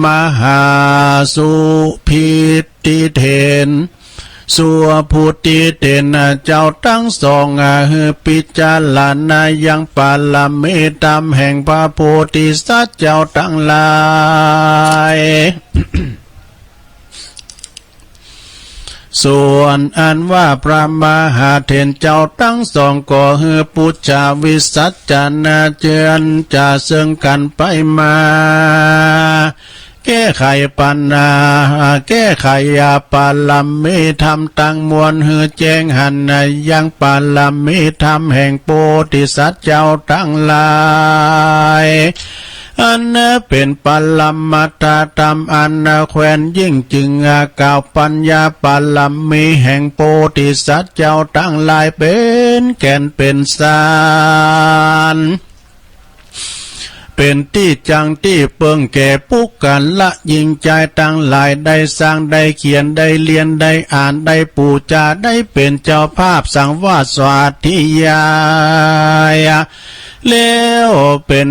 มหาสุพิติเทนสัวพุทธิเตนะเจ้าทั้งสองปิจารณายังปาลเมตามแห่งพระโพธิสัตว์เจ้าทั้งหลาย ส่วนอันว่าพระมหาเถรเจ้าทั้งสองก็ปุจจาวิสัชจนาเจนจะเสื่องกันไปมาแก้ไขปัญหาแก้ไขยาปาลเมธรรมตั้งมวลแจ้งหันยังปาลเมธรรมแห่งโพธิสัตว์เจ้าทั้งหลายอันเป็นปัลลัมมัตธรรมอันแควนยิ่งจึงกล่าวปัญญาปัลลัมมีแห่งโพธิสัตว์เจ้าทั้งหลายเป็นแก่นเป็นสารเป็นที่จังที่เปิงแก่ผู้กันละยิ่งใจตั้งหลายได้สร้างได้เขียนได้เรียนได้อ่านได้ปูจาได้เป็นเจ้าภาพสังวาสสวัสดิยายแล้วเป็น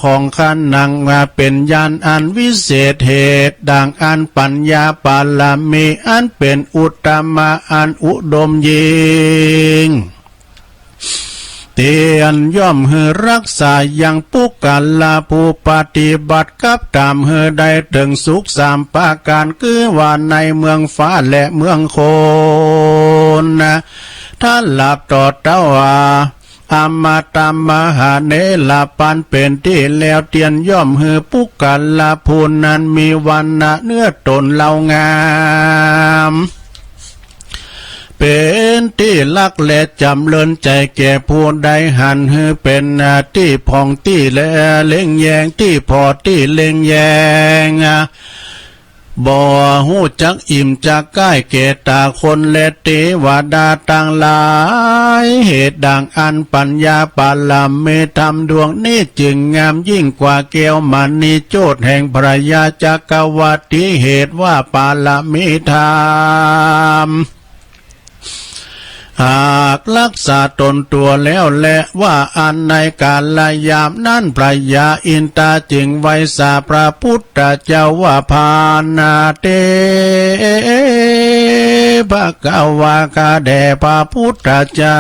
ของขันนังเป็นญาณอันวิเศษเหตุดังอันปัญญาปาลมีอันเป็นอุตตมะอันอุดมยิ่งเตียนย่อมรักษาอย่างผู้กันละผู้ปฏิบัติกับตามได้ถึงสุขสามประการคือว่าในเมืองฟ้าและเมืองโคนท่านหลับต่อเต้าอมาตมหาเนลปันเป็นที่แล้วเตียนย่อมผู้กันละผู้นั้นมีวันนะเนื้อตนเล่างามเป็นที่ลักและจำเลินใจแก่ผู้ใดหันเป็นที่พองที่และเล่งแยงที่พอที่เล่งแยงบ่หูจักอิ่มจักใกล้เกตาคนและเทวดาต่างหลายเหตุดังอันปัญญาปาลเมธรรมดวงนี้จึงงามยิ่งกว่าแก้วมณีโจทย์แห่งพระยาจักรวรรดิเหตุว่าปาลเมธรรมหากรักษาตนตัวแล้วแลว่าอันในกาลยามนั้นพระยาอินตาจึงไว้สาพระพุทธเจ้าว่าพานาเตภะคะวะกะแด่พระพุทธเจ้า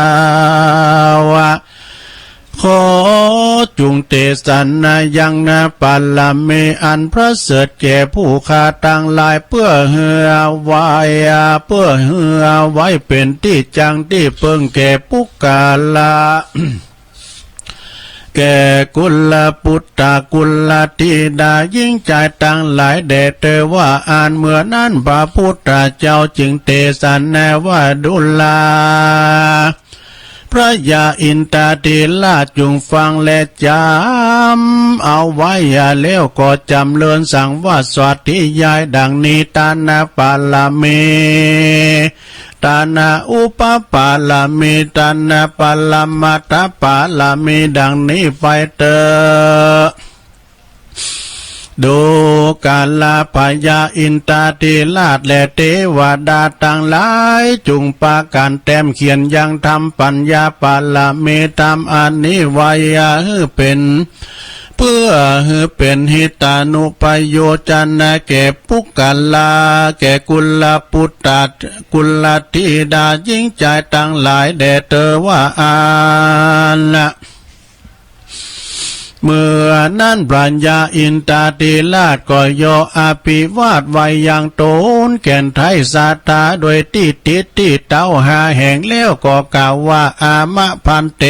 ขอจุงเตสันนายังนาปัลลเมอันพระเสด็จแก่ผู้ข้าตั้งหลายเพื่อเหือไว้เพื่อเหือไว้เป็นที่จังที่เพิ่งแก่ปุกกาลา แก่กุลปุตตะกุลธิดายิ่งใจตั้งหลายแด่เธอว่าอ่านเมื่อนั้นพระพุทธเจ้าจึงเตสันนาว่าดุลาพระยาอินตาเทระจงฟังและจำเอาไว้แล้วก็จำเลินสั่งว่าสวัสดิยายดังนี้ตานาปาลเมตานาอุปปาลเมตานาปาลมัตตปาลเมดังนี้ไปเตอดูกาลพยาอินตาเทระและเทวดาต่างหลายจุงปาการแต้มเขียนยังทำปัญญาปาลเมธรรมอันนี้ไว้เป็นเพื่อเป็นหิตานุปโยชนะแก่ปุกกาลาแก่กุลปุตตะกุลธิดายิ่งใจต่างหลายแด่เธอว่าอาละเมื่อนั้นปรัญญาอินตาติราชก็โยอภิวาทไว้ยังตนแก่นไทยสาธาโดยที่ติดที่เต้าหาแห่งแล้วก็กล่าวว่าอามะพันเต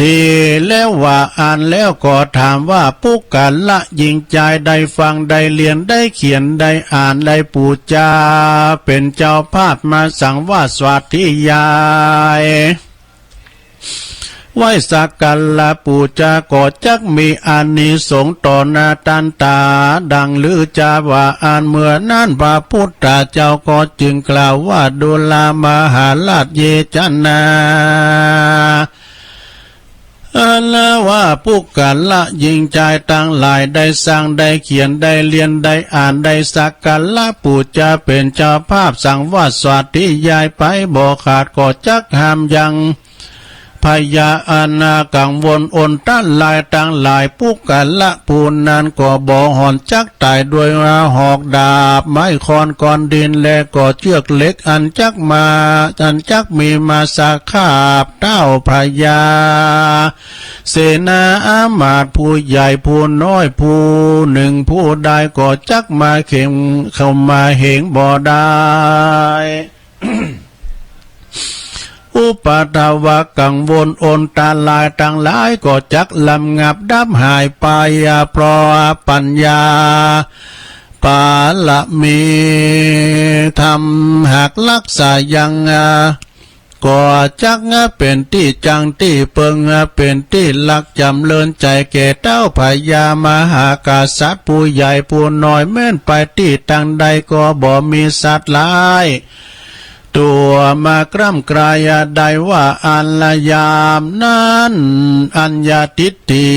ดีแล้วว่าอ่านแล้วก็ถามว่าปุกกะละยิ่งใจได้ฟังได้เรียนได้เขียนได้อ่านได้ปูจาเป็นเจ้าภาพมาสั่งว่าสวัสดิยายไว้สักกันละปูจาก็จักมีอานิสงส์ต่อนาตันตาดังลือจาว่าอ่านเมื่อนั้นพระพุทธเจ้าก็จึงกล่าวว่าดุลามหาราชเยจันนาละว่าปุกกะละยิ่งใจตั้งหลายได้สร้างได้เขียนได้เรียนได้อ่านได้สักกันละปูจาเป็นเจ้าภาพสั่งว่าสวัสดิยายไปบ่ขาดก็จักห้ามยัง พยาอานากังวลอนต้านลายต่างหลายปุกกันละปูนนานก็บ่หอนจักตายด้วยหอกดาบไม้คอนก้อนดินและก็เชือกเล็กอันจักมาอันจักมีมาสาขาบเต้าพยาเสนาอามาตย์ผู้ใหญ่ผู้น้อยผู้หนึ่งผู้ใดก็จักมาเข็มเข้ามาเหงบ่ได้ อุปทาวะกังวลอนตาลายต่างหลายก็จักลำงับดับหายไปเพราะปัญญาปาละมีทำหากรักษายังก็จักเป็นที่จังที่เปิงเป็นที่ลักจำเลินใจแก่เต้าพญามหากษัตริย์ผู้ใหญ่ผู้น้อยแม่นไปที่ตังใดก็บ่มีสัตว์หลายตัวมากร่ำกรายใดว่าอันละยามนั้นอัญญาทิฏฐิ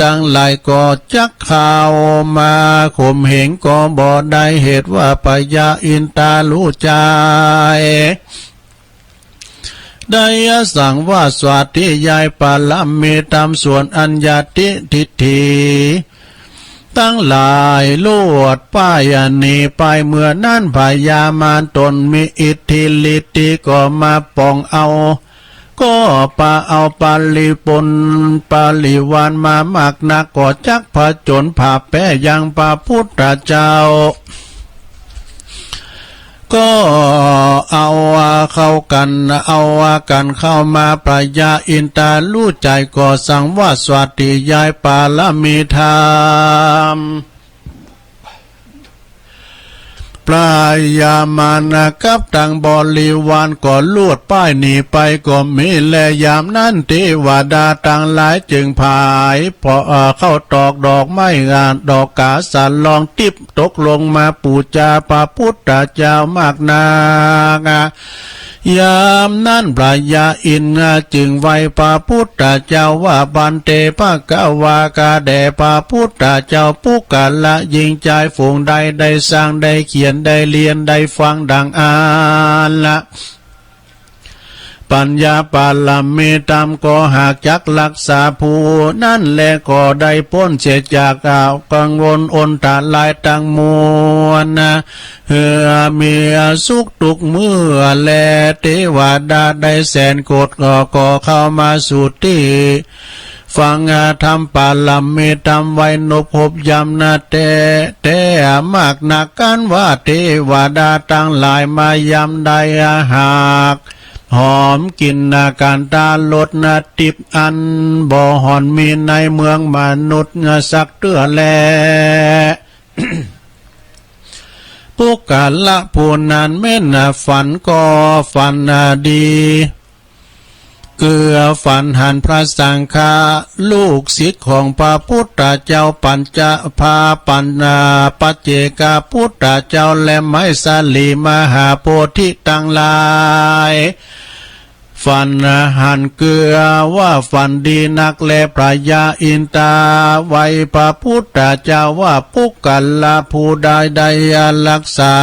ตั้งหลายก็จักเข้ามาข่มเหงก็บ่ได้เหตุว่าพญาอินตารู้ใจได้สั่งว่าสวัสดิยายปาลมีตามส่วนอัญญาทิฏฐิตั้งหลายลวดป้ายหนีไปเมื่อนั้นพญามารตนมีอิทธิฤทธิก็มาป้องเอาก็ปาเอาปาลิปนปาลิวานมามากนักก็จักผจญผ่าแป้ยังพระพุทธเจ้าก็เอาเข้ากันเข้ามาปรายาอินตารู้ใจก็สั่งว่าสวัสดิยายปาลมีธรรมปลายามานะกับตังบริวารก็ลวดป้ายหนีไปก็มีแลยามนั้นเทวดาต่างหลายจึงผายพอเข้าตอกดอกไม้งานดอกกาสันลองติบตกลงมาปูจาพระพุทธเจ้ามากนายามนั้นพระยาอินจึงไว้พระพุทธเจ้าว่าบันเตภกวากาแด่พระพุทธเจ้าผู้กาละยิงใจฝูงใดได้สร้างได้เขียนได้เรียนได้ฟังดังอ่านละปัญญาปาลมีตามก็หากจักรักษาผู้นั่นแลก็ได้พ้นเสียจากกังวลอนตาลายตั้งมวลมีสุขทุกเมื่อแลเทวดาได้แสนโกรธก็เข้ามาสู่ที่ฟังธรรมปาลมีตามไว้นบพบยำนาแต่มากหนักกันว่าเทวดาตั้งหลายมายำได้หากหอมกินการตาลดติบอันบ่หอนมีในเมืองมนุษย์สักเตื้อแล ปุกกะละผู้นั้นแม่นฝันก็ฝันดีเกือฝันหันพระสังฆาลูกศิษย์ของพระพุทธเจ้าปัญจพาปัญญาปัจเจกพุทธเจ้าและไมสาลีมหาโพธิตั้งหลายฝันหันเกือว่าฝันดีนักและพระยาอินตาไว้พระพุทธเจ้าว่าปุกกัลละผู้ใดได้รักษา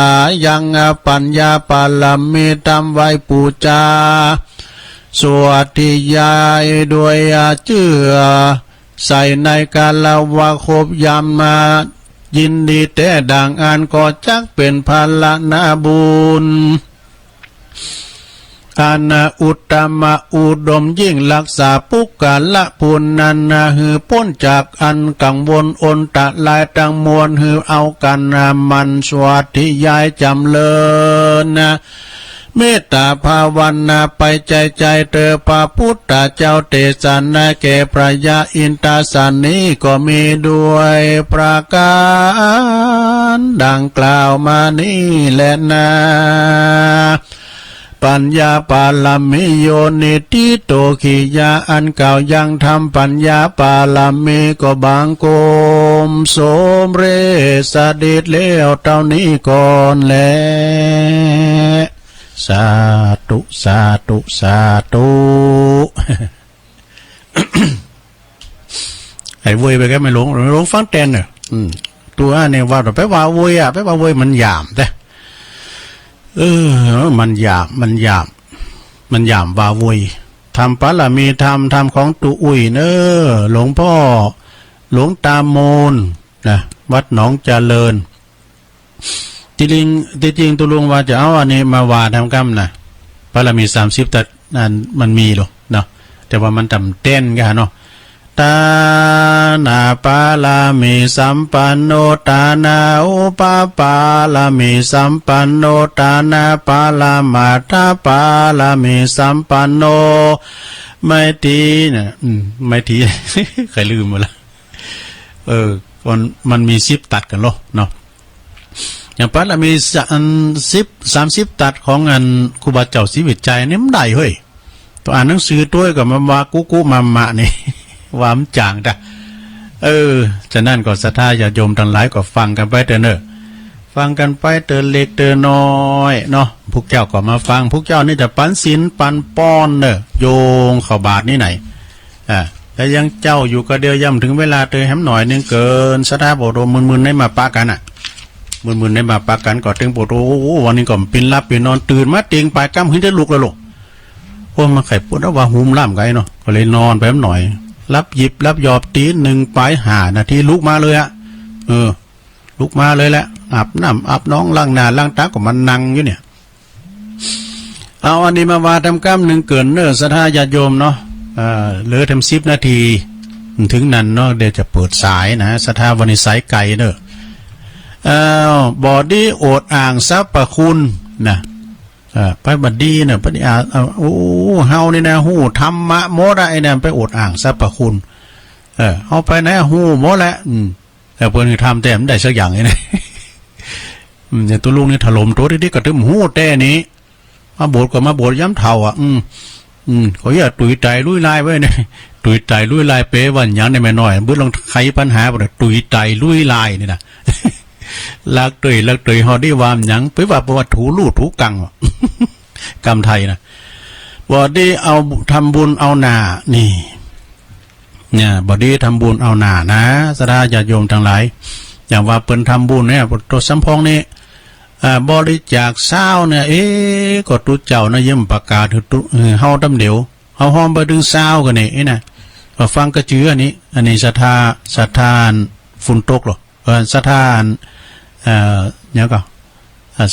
ยังปัญญาปาลมีตามไว้ปูจาสวัสดิยายด้วยเชื่อใส่ในกาลวะคบยามมายินดีแต่ดังอันก็จักเป็นพลนาบุญอานาอุตตมะอุดมยิ่งรักษาปุกกะละพุนนันหือพ้นจากอันกังวลอนตะลายตังมวลหือเอากันมันสวัสดิยายจำเลินเมตตาภาวนาไปใจเตอพระพุทธเจ้าเตสันแก่พระยาอินตาสันนี้ก็มีด้วยประการดังกล่าวมานี้แหละนะปัญญาปาลมิโยนิติโตขิยาอันเก่ายังทำปัญญาปาลมิก็บางโกมโสมเรสดิดเลี้ยวเท่านี้ก่อนแลสาธุสาธุสาธุ ไอ้เว้ยไปแกไม่หลงฟังแตนเนอะตัวเนี่ยว่าไปว่าเว้ยไปว่าเว้ยมันหยามแต่มันหยามว่าเว้ย ทำปาละมีธรรมธรรมของตุอุ้ยเนอหลวงพ่อหลวงตาโมนนะวัดหนองเจริญที่จริงตุลุงว่าจะเอาอันนี้มาว่าทำกรรมนะปาละมี30แต่นั้นมันมีหรอเนาะแต่ว่ามันจำเต้นกันเนาะตานาปาลามิสัมปันโนตานาอุปปาลามิสัมปันโนตานาปาลามาตาปาลามิสัมปันโนไม่ทีนะไม่ที ใครลืมมาละมันมี10ตัดกันหรอเนาะอย่างปาลามี30ตัดของอันครูบาเจ้าศรีวิจัยนี่มันได้เฮ้ยตัวอ่านหนังสือตัวก็มาว่ากุมานี่ว่ามันจางจ้ะฉะนั้นก็ศรัทธาญาติโยมทั้งหลายก็ฟังกันไปเถอะเนอะฟังกันไปเตือนเล็กเตือนน้อยเนาะพวกเจ้าก็มาฟังพวกเจ้านี่จะปันศีลปันป้อนเนอะโยงเข้าบาทนี่ไหนแต่ยังเจ้าอยู่ก็เดียวย่ำถึงเวลาเตือนแหมหน่อยนึงเกินศรัทธาโบโดมึนๆได้มาปะกันมึนๆได้มาปะกันก็ถึงโบโดวันนี้ก็ปินรับปินนอนตื่นมาเตียงไปกั้มขึ้นได้ลุกแล้วลูกโอ้มาไข่ปวดแล้วว่าหุมล่ามไกเนาะก็เลยนอนไปหน่อยรับหยิบรับยอบตี1ไป5 นาทีลุกมาเลยอะลุกมาเลยแหละอาบน้ำอาบน้องล้างหน้าล้างตาก็มันนั่งอยู่เนี่ยเอาอันนี้มาว่าทำกรรม1เกินเนอศรัทธาญาติโยมเนาะเหลือทำ10 นาทีถึงนั้นเนาะเดี๋ยวจะเปิดสายนะศรัทธาวันนี้สายไก่เนอะบอดี้โอดอ่างสรรพคุณนะไปบัดดีเนี่ยปฏิอาโอ้เฮานี่นะหูธรรมะโมได้เนี่ยไปอดอ่างสรรพคุณเอาไปนะหูโมละแต่เพิ่นทำแต่มันได้สักอย่างนี่เนี่ยตัวลุงนี่ถล่มตัวที่ก็ถึงหูแต่นี้มาโบดก็มาโบดย้ำเท่าขออย่าตุยใจลุยลายไว้เนี่ยตุยใจลุยลายเป๋วันยังได้ไม่น้อยเบื้องลงไขปัญหาบ่ได้ตุยใจลุยลายนี่นะลักตุยฮอดี้วามยังไปว่าประวัติถูลู่ถูกังกรรมไทยนะบอดี้เอาทำบุญเอาหนานี่เนี่ยบอดี้ทำบุญเอาหนานะศรัทธาญาติโยมทั้งหลายอย่างว่าเปิ้นทำบุญเนี่ยตัวสัมพองนี่บริจาคเศร้าเนี่ยก็ตุเจ้านะเยี่ยมประกาศเฮาตำเดียวเฮาห้อมไปดึงเศร้ากันนี่นะฟังกระจืออันนี้ศรัทธาฝุ่นตกหรอศรัทธาเนี่ยก็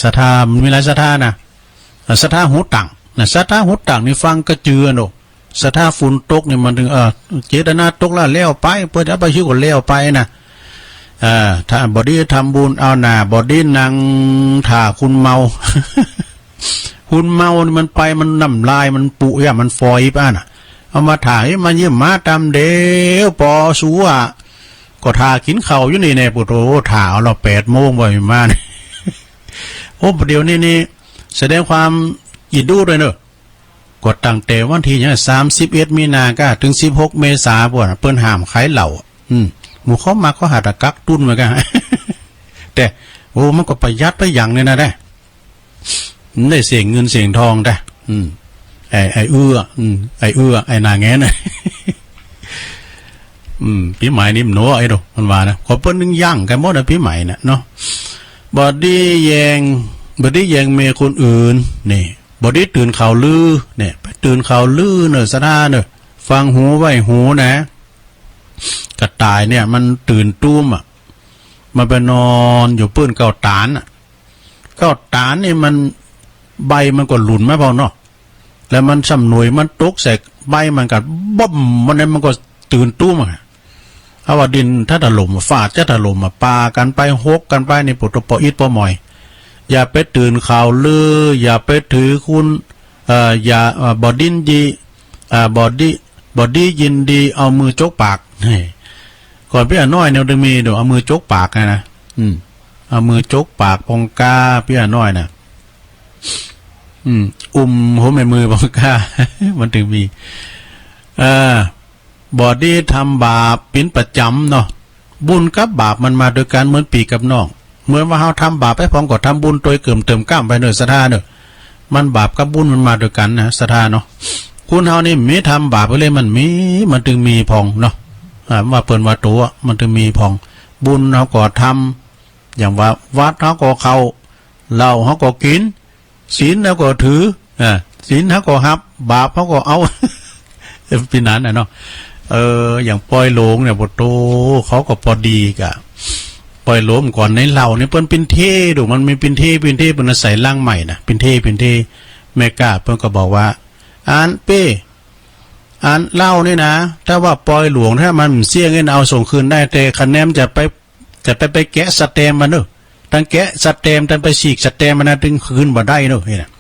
ศรัทธามีหลายศรัทธานะศรัทธาหูตังนะศรัทธาหูตังนี่ฟังกระจือเนาะศรัทธาฝุ่นตกนี่มันถึงเจตนาตกแล้วเลี้ยวไปเพื่อจะไปชื่อก็เลี้ยวไปนะถ้าบอดี้ทำบุญเอาหน้าบอดี้นั่งถ่าคุณเมา คุณเมามันไปมันน้ำลายมันปุยมันฟอยป่ะน่ะเอามาถ่ายมาเยี่ยมมาตามเดียวปอสัวก็ถ่ากินข้าวอยู่นี่ในปุโตถ่าเรา8 โมงบ่อยมาโอ้ประเดี๋ยวนี่แสดงความยินดูเลยเนอะกดตั้งแต่วันที่31 มีนาก็ถึง16 เมษายนเปิ้นห้ามขายเหล้าหมู่เขามาเขาหาตะกักตุ้นเหมือนกันแต่โอ้มันก็ประหยัดไปอย่างนึงนะได้เสียงเงินเสียงทองได้ไอ้เอื้อไอ้นางแงนปีใหม่นี่มันโน้ไอ้ดูมันว่านะขอเปิ้นนึงย่างกันหมดนะปีใหม่น่ะเนาะบอดี้แยงเมย์คนอื่นนี่บอดี้ตื่นข่าวลือเนี่ยไปตื่นข่าวลือเนอะสะท่าเนอะฟังหูไว้หูนะกระต่ายเนี่ยมันตื่นตุ้มมันไปนอนอยู่ปื้นเก้าตานนี่มันใบมันก็หลุนไม่พอเนาะแล้วมันสำหน่วยมันตกใส่ใบมันกัดบ๊อบมันก็ตื่นตุ้มเอาว่าดินถ้าถล่มฟาดจะถล่มปากันไปฮกกันไปในปุตตะปออิดปอมอยอย่าไปตื่นข่าวลืออย่าไปถือคุณอย่าบอดิ้นดีบอดี้ยินดีเอามือจกปากก่อนพี่น้อยเนี่ยจะมีเดี๋ยวเอามือจกปากนะเอามือจกปากพองกาพี่น้อยนะหัวแม่มือพองกา มันถึงมีบอดี้ทำบาปเป็นประจำเนาะบุญกับบาปมันมาโดยการเหมือนปีกับน้องเหมือนว่าเราทำบาปไปพร้อมกับทำบุญโดยเติมกล้ามไปเนอะศรัทธาเนอะมันบาปกับบุญมันมาโดยกันนะศรัทธาเนาะคุณเฮานี่มีทำบาปไปเลยมันถึงมีพองเนาะว่าเปิ่นว่าตัวมันถึงมีพองบุญเฮาก็ทำอย่างว่าวัดเฮาก็เข้าเหล้าเฮาก็กินศีลเฮาก็ถือศีลเฮาก็ฮับบาปเฮาก็เอา ปีนั้นน่ะเนาะอย่างปล่อยโหลงเนี่ยบ่โตเขาก็พอดีกะปล่อยโหลมก่อนในเหล่านี่เปิ้นเป็นเทดูมันมีเป็นเทเปิ้นใส่ร่างใหม่น่ะเป็นเทแม่กล้าเปิ้นก็บอกว่าอ่านเป้อ่านเล่านี่นะถ้าว่าปล่อยหลวงถ้ามันเสี่ยงเงินเอาส่งคืนได้แต่คะแนนจะไปแกะสแตมมันเนอะตั้งแกะสแตมตั้งไปฉีกสแตมมันนะถึงคืนบ่ได้เนอะนี่นะ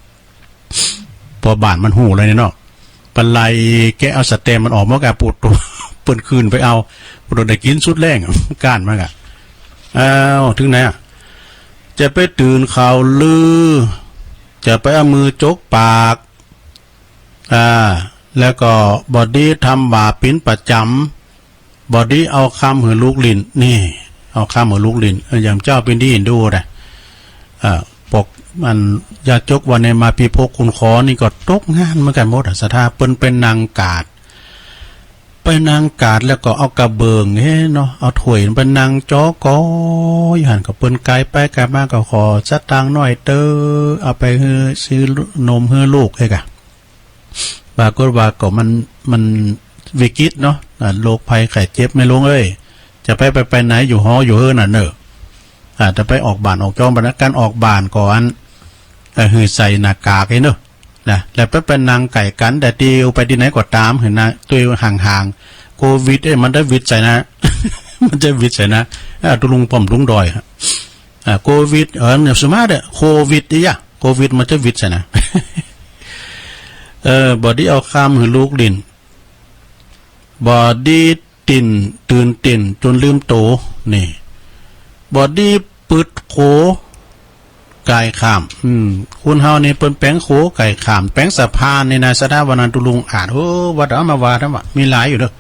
พอบานมันหูเลยเนาะปลายแกะเอาสแตมมันออกมากะปูดตัวเปิ้นคืนไปเอาปูดได้กินสุดแรงก้านมากะถึงไหนอ่ะจะไปตื่นข่าวลือจะไปเอามือจกปากแล้วก็บอดี้ทำบาปเป็นประจำบอดี้เอาคำหือลูกลินนี่เอาคำหือลูกลินอย่างเจ้าเป็นที่อินดูนะปกมันยาจกวันในมาปีพกคุณขอนี่ก็ตกงานเหมือนกันหมดสถาเปิ้นเป็นนางกาดไปนางกาดแล้วก็เอากระเบิงเนาะเอาถ้วยเป็นนางจอกอยหันกับเปิ้นไกลไปไกลมาก็ขอสักตังหน่อยเตอเอาไปซื้อนมให้ลูกให้กะปรากฏว่าก็มันวิกฤตเนาะโรคภัยไข้เจ็บไม่ลงจะไปไหนอยู่หออยู่น่ะเนอะจะไปออกบ้านออกจอมบรรณาการออกบ้านก่อนหือใส่หน้ากากเนอะนะแล้วไปเป็นนางไก่กันแต่เดียวไปที่ไหนก็ตามเห็นนะตัวห่างๆโควิดมันได้วิดใส่นะ มันจะวิดใส่นะตุลุงป้อมลุงดอยฮะโควิดเนี่ยสมมติโควิดเนี่ยโควิดมันจะวิดใส่นะ บอดี้เอาคำหือลูกดินบอดี้ตื่นจนลืมโตนี่บอดี้ปืดโขไก่ขามคุณเฮานี่เปิ้นแป้งโขไก่ขามแป้งสะพานในนาสถาวันนันตุลุงอ่านวัดเอามาว่าทั้งว่ามีหลายอยู่เด้อ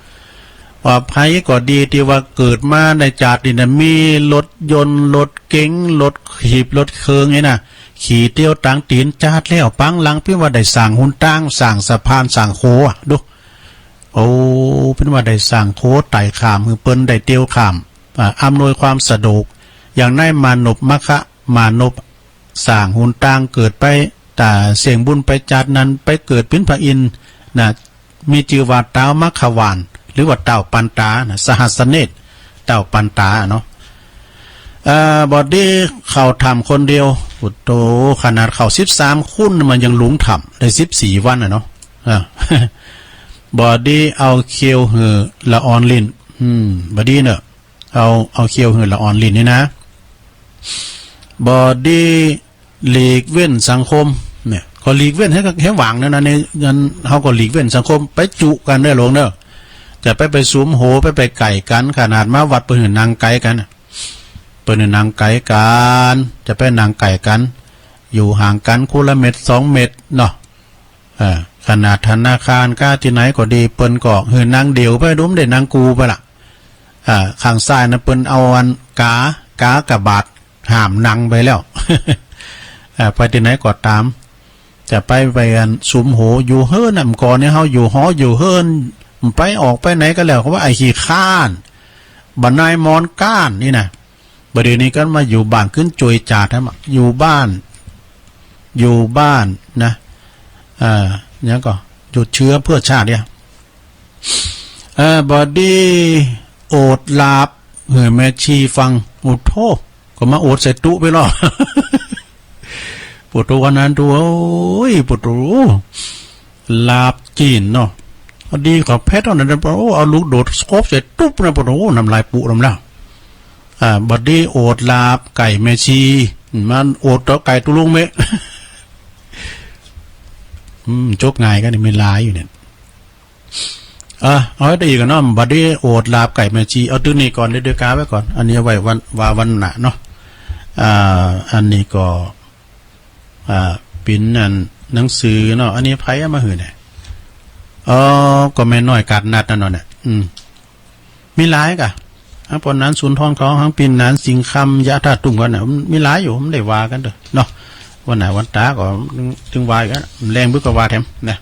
ว่าภัยก็ดีที่ว่าเกิดมาในจาตินี่มีรถยนต์รถเก๋งรถขีบรถเคืองนี่นะขี่เตี้ยวตังตีนจาดแล้วปังหลังพี่ว่าได้สั่งหุ่นตั้งสั่งสะพานสั่งโคดูโอ้เป็นว่าได้สั่งโคไต่ขามคือเปิ้นได้เตี้ยวขามอำนวยความสะดวกอย่างได้มานบมะคะมานบสร้างหุ่นต่างเกิดไปแต่เสียงบุญไปจัดนั้นไปเกิดเป็นพระอินทร์นะมีชื่อว่าเต้ามัคควานหรือว่าเต้าปันตานะสหัสเนตเต้าปันตาเนาะบอดี้เขาทำคนเดียวอุดโตขนาดเขา13คุ้นมันยังหลุงทำได้14วันเนาะบอดี้เอาเคียวหือละออนลินบอดี้เนอะเอาเคียวหือละออนลินนี่นะบอดี้หลีกเว้นสังคมเนี่ยก็หลีกเว้นให้หวังนะในยันเขาก็หลีกเว้นสังคมไปจุกันได้ลงเนอะจะไปสุมโหไปไก่กันขนาดมาวัดเปิดนางไก่กันเปิดนางไก่กันจะไปนางไก่กันอยู่ห่างกันคู่ละเม็ด2 เม็ดเนาะขนาดธนาคารก้าที่ไหนก็ดีเปิ้นก็หือนางเดียวไปดุ้มได้นางกูไปละข้างซ้ายนะเปิ้นเอาอันกากระบาดห้ามนางไปแล้ว ไปที่ไหนก็ตามจะไปกันสุมโหอยู่เฮิรนนำก่อนเนี่ยเขาอยู่หออยู่เฮิรนไปออกไปไหนก็แล้วเขาว่าไอ้ขี้ข้านบรรนายมอนก้านนี่นะประเดี๋ยวนี้ก็มาอยู่บ้านขึ้นจุยจ่าทั้งหมดอยู่บ้านนะเนี่ยก็หยุดเชื้อเพื่อชาติเนี่ยบอดี้โอดลาบเหือแม่ชีฟังโอดโทก็มาโอดใส่ตู้ไปหรอ ปวดตัวนั้นตัวโอ้ยปวดตัวลาบจีนเนาะดีกว่าเพชรนั่นปวดเอาลูกโดดสกอบใส่ตุ๊บนะปวดตัวน้ำลายปุน้ำแล้วบอดี้โอดลาบไก่แม่ชีมันโอดต่อไก่ตุลุงเมะ จบง่ายกันนี่ไม่ลายอยู่เนี่ยเอาให้ได้อีกกันเนาะบอดี้โอดลาบไก่แม่ชีเอาตัวนี้ก่อนเดือดกาไว้ก่อนอันนี้ไว้วันหนาเนาะอันนี้ก็ปิ้นนั่นหนังสือเนาะอันนี้ไพ่มาหือเนี่ยก็ไม่น้อยกัดนัดนั่นเนาะเนี่ยมีหลายกะปนนั้นศูนย์ทองเขาทั้งปิ้นนั้นสิงคำยะธาตุ่งกันเนี่ยมีหลายอยู่ผมได้ว่ากันเด้อเนาะวันไหนวันตาก็ถึงว่ากันแรงบึกกว่าแถมเนี่ย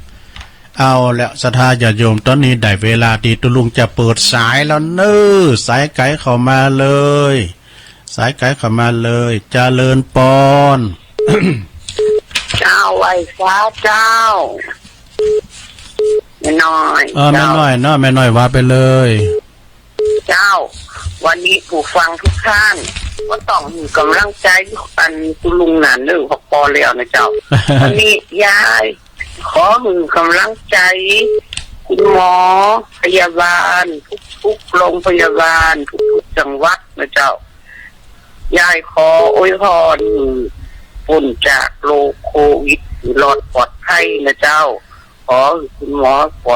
เอาแล้วศรัทธาญาติโยมตอนนี้ได้เวลาที่ตุลุงจะเปิดสายแล้วเน้อสายไก่เข้ามาเลยสายไก่เข้ามาเลยเจริญปอน เจ้าไอ้ฟ้าเจ้า แม่น้อย แม่น้อยเนาะแม่น้อยว่าไปเลยเจ้าวันนี้ผู้ฟังทุกท่านก็ต้องมีกำลังใจอันคุณลุงหนานหนึ่งพอแล้วนะเจ้า วันนี้ยายขอมือกำลังใจคุณหมอพยาบาลทุกโรงพยาบาลทุกจังหวัดนะเจ้ายายขออวยพรพ้นจากโรคโควิดรอดปลอดภัยนะเจ้าขอคุณหมอป